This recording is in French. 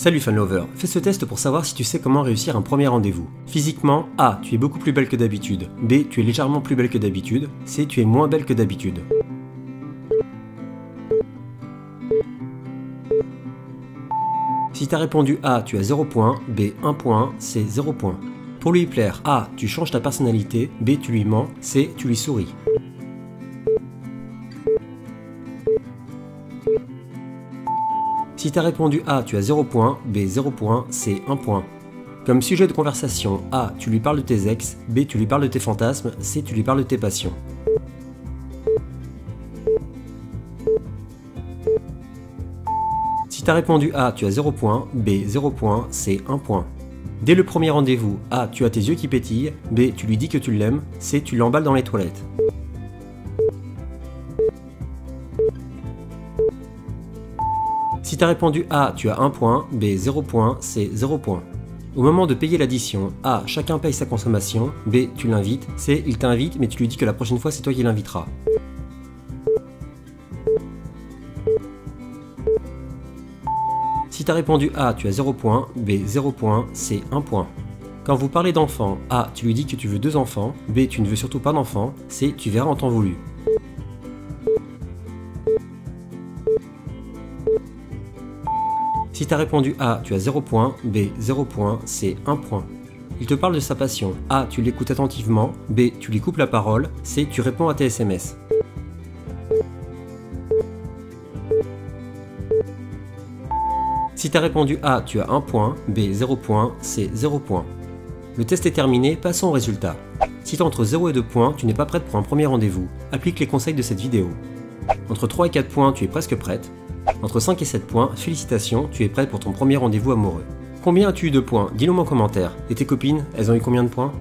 Salut fanlover, fais ce test pour savoir si tu sais comment réussir un premier rendez-vous. Physiquement, A. Tu es beaucoup plus belle que d'habitude. B. Tu es légèrement plus belle que d'habitude. C. Tu es moins belle que d'habitude. Si tu as répondu A, tu as 0 points, B 1 point, C 0 point. Pour lui plaire, A. Tu changes ta personnalité, B. Tu lui mens, C. Tu lui souris. Si tu as répondu A, tu as 0 points, B 0 point, C 1 point. Comme sujet de conversation, A. Tu lui parles de tes ex, B. Tu lui parles de tes fantasmes, C. Tu lui parles de tes passions. Si tu as répondu A, tu as 0 point, B 0 point, C 1 point. Dès le premier rendez-vous, A. Tu as tes yeux qui pétillent, B. Tu lui dis que tu l'aimes, C. Tu l'emballes dans les toilettes. Si tu as répondu A, tu as 1 point, B 0 point, C 0 point. Au moment de payer l'addition, A. Chacun paye sa consommation, B. Tu l'invites, C. Il t'invite mais tu lui dis que la prochaine fois c'est toi qui l'inviteras. Si tu as répondu A, tu as 0 point, B 0 point, C 1 point. Quand vous parlez d'enfants, A. Tu lui dis que tu veux 2 enfants, B. Tu ne veux surtout pas d'enfants, C. Tu verras en temps voulu. Si tu as répondu A, tu as 0 point, B 0 point, C 1 point. Il te parle de sa passion. A. Tu l'écoutes attentivement, B. Tu lui coupes la parole, C. Tu réponds à tes SMS. Si tu as répondu A, tu as 1 point, B 0 point, C 0 point. Le test est terminé, passons au résultat. Si tu as entre 0 et 2 points, tu n'es pas prête pour un premier rendez-vous. Applique les conseils de cette vidéo. Entre 3 et 4 points, tu es presque prête. Entre 5 et 7 points, félicitations, tu es prête pour ton premier rendez-vous amoureux. Combien as-tu eu de points? Dis-le moi en commentaire. Et tes copines, elles ont eu combien de points?